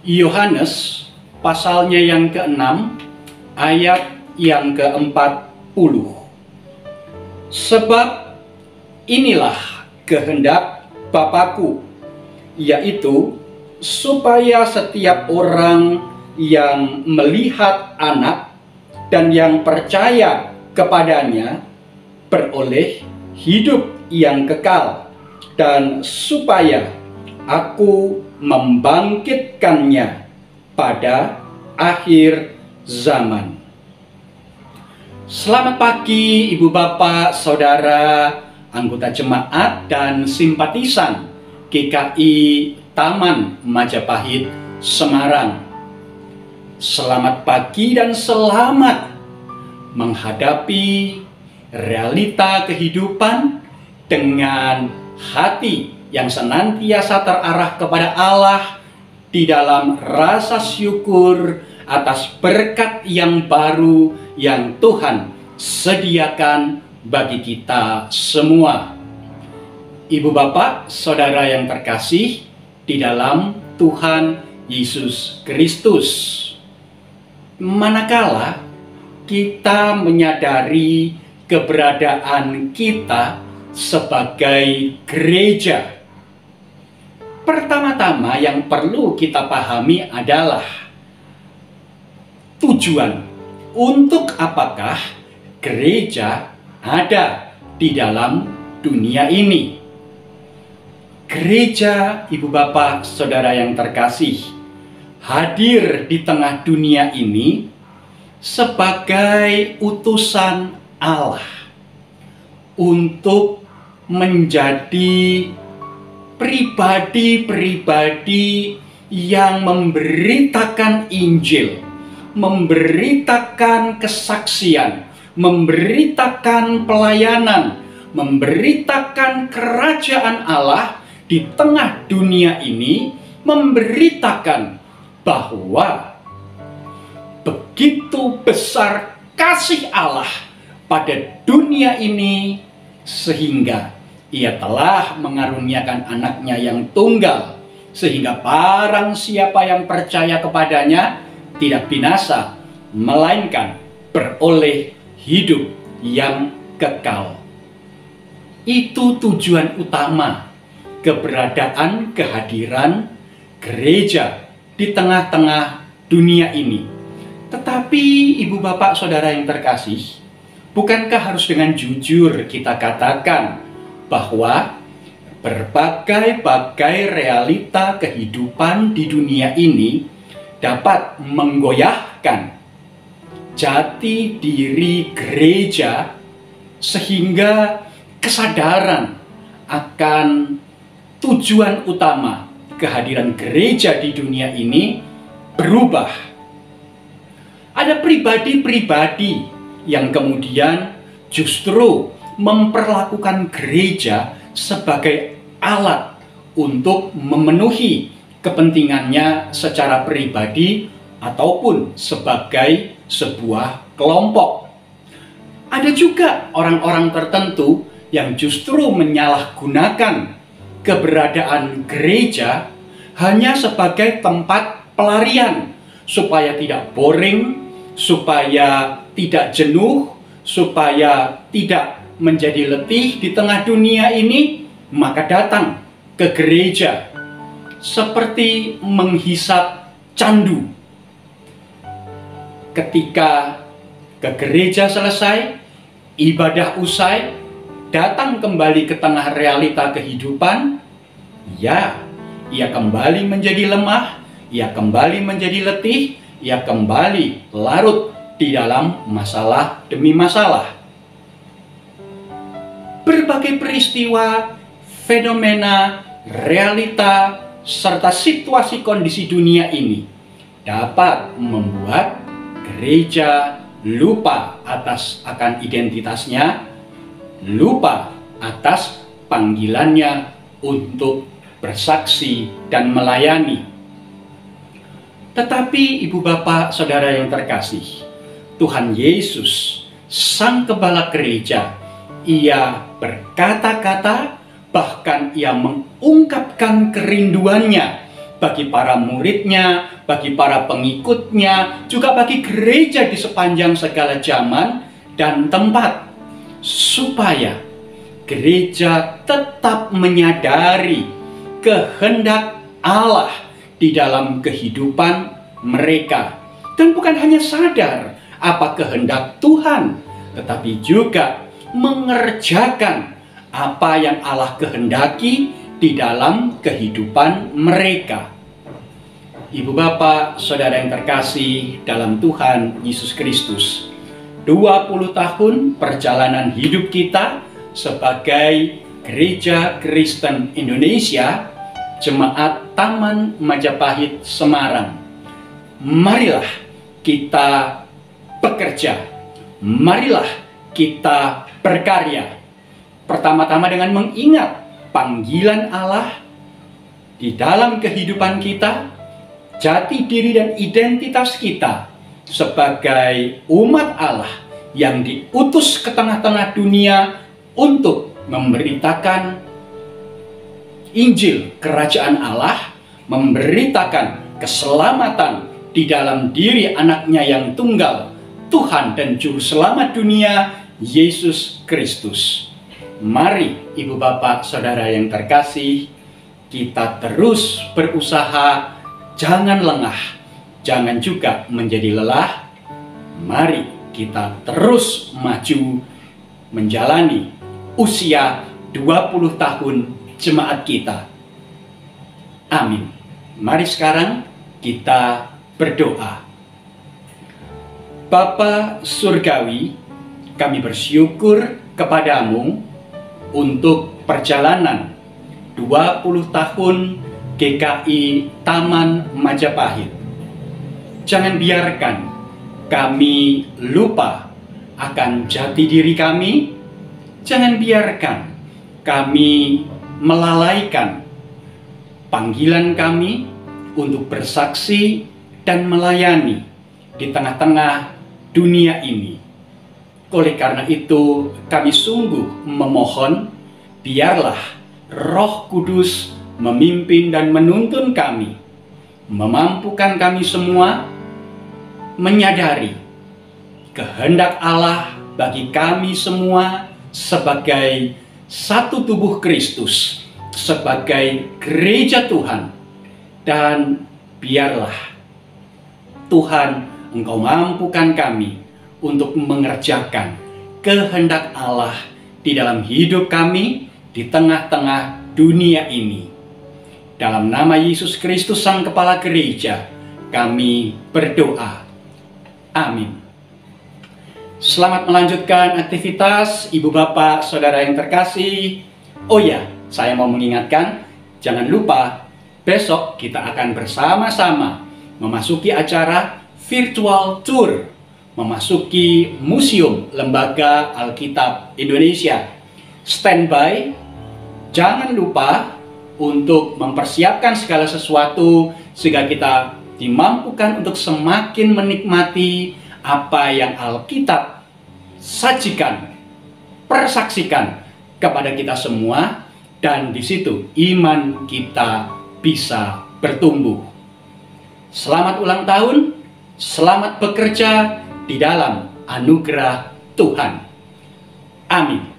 Yohanes pasalnya yang ke-6 ayat yang ke-40. Sebab inilah kehendak Bapa-Ku, yaitu supaya setiap orang yang melihat Anak dan yang percaya kepadanya beroleh hidup yang kekal, dan supaya Aku membangkitkannya pada akhir zaman. Selamat pagi Ibu Bapak, Saudara, anggota jemaat dan simpatisan GKI Taman Majapahit, Semarang. Selamat pagi dan selamat menghadapi realita kehidupan dengan hati yang senantiasa terarah kepada Allah di dalam rasa syukur atas berkat yang baru yang Tuhan sediakan bagi kita semua. Ibu Bapak, Saudara yang terkasih di dalam Tuhan Yesus Kristus, manakala kita menyadari keberadaan kita sebagai gereja, pertama-tama yang perlu kita pahami adalah tujuan untuk apakah gereja ada di dalam dunia ini. Gereja, Ibu Bapak, Saudara yang terkasih, hadir di tengah dunia ini sebagai utusan Allah untuk menjadi pribadi-pribadi yang memberitakan Injil, memberitakan kesaksian, memberitakan pelayanan, memberitakan kerajaan Allah di tengah dunia ini, memberitakan bahwa begitu besar kasih Allah pada dunia ini sehingga Ia telah mengaruniakan anaknya yang tunggal, sehingga barang siapa yang percaya kepadanya tidak binasa, melainkan beroleh hidup yang kekal. Itu tujuan utama keberadaan kehadiran gereja di tengah-tengah dunia ini. Tetapi Ibu Bapak Saudara yang terkasih, bukankah harus dengan jujur kita katakan bahwa berbagai-bagai realita kehidupan di dunia ini dapat menggoyahkan jati diri gereja, sehingga kesadaran akan tujuan utama kehadiran gereja di dunia ini berubah. Ada pribadi-pribadi yang kemudian justru memperlakukan gereja sebagai alat untuk memenuhi kepentingannya secara pribadi ataupun sebagai sebuah kelompok. Ada juga orang-orang tertentu yang justru menyalahgunakan keberadaan gereja hanya sebagai tempat pelarian, supaya tidak boring, supaya tidak jenuh, supaya tidak menjadi letih di tengah dunia ini, maka datang ke gereja seperti menghisap candu. Ketika ke gereja selesai, ibadah usai, datang kembali ke tengah realita kehidupan, ya, ia kembali menjadi lemah, ia kembali menjadi letih, ia kembali larut di dalam masalah demi masalah. Berbagai peristiwa, fenomena, realita, serta situasi kondisi dunia ini dapat membuat gereja lupa akan identitasnya, lupa atas panggilannya untuk bersaksi dan melayani. Tetapi Ibu Bapak Saudara yang terkasih, Tuhan Yesus, Sang Gembala Gereja, Ia berkata-kata, bahkan Ia mengungkapkan kerinduannya bagi para muridnya, bagi para pengikutnya, juga bagi gereja di sepanjang segala zaman dan tempat, supaya gereja tetap menyadari kehendak Allah di dalam kehidupan mereka. Dan bukan hanya sadar apa kehendak Tuhan, tetapi juga mengerjakan apa yang Allah kehendaki di dalam kehidupan mereka. Ibu bapak, saudara yang terkasih dalam Tuhan Yesus Kristus, 20 tahun perjalanan hidup kita sebagai Gereja Kristen Indonesia, Jemaat Taman Majapahit Semarang. Marilah kita bekerja, marilah kita berkarya. Pertama-tama dengan mengingat panggilan Allah di dalam kehidupan kita, jati diri dan identitas kita sebagai umat Allah yang diutus ke tengah-tengah dunia untuk memberitakan Injil Kerajaan Allah, memberitakan keselamatan di dalam diri anaknya yang tunggal, Tuhan dan Juru Selamat dunia, Yesus Kristus. Mari ibu bapak saudara yang terkasih, kita terus berusaha, jangan lengah, jangan juga menjadi lelah. Mari kita terus maju menjalani usia 20 tahun jemaat kita. Amin. Mari sekarang kita berdoa. Bapa Surgawi, kami bersyukur kepadamu untuk perjalanan 20 tahun GKI Taman Majapahit. Jangan biarkan kami lupa akan jati diri kami. Jangan biarkan kami melalaikan panggilan kami untuk bersaksi dan melayani di tengah-tengah dunia ini. Oleh karena itu, kami sungguh memohon, biarlah Roh Kudus memimpin dan menuntun kami, memampukan kami semua menyadari kehendak Allah bagi kami semua sebagai satu tubuh Kristus, sebagai gereja Tuhan. Dan biarlah Tuhan, Engkau mampukan kami untuk mengerjakan kehendak Allah di dalam hidup kami di tengah-tengah dunia ini. Dalam nama Yesus Kristus Sang Kepala Gereja, kami berdoa. Amin. Selamat melanjutkan aktivitas ibu bapak saudara yang terkasih. Oh ya, saya mau mengingatkan, jangan lupa besok kita akan bersama-sama memasuki acara virtual tour, memasuki Museum Lembaga Alkitab Indonesia. Standby, jangan lupa untuk mempersiapkan segala sesuatu sehingga kita dimampukan untuk semakin menikmati apa yang Alkitab sajikan, persaksikan kepada kita semua, dan di situ iman kita bisa bertumbuh. Selamat ulang tahun, selamat bekerja di dalam anugerah Tuhan. Amin.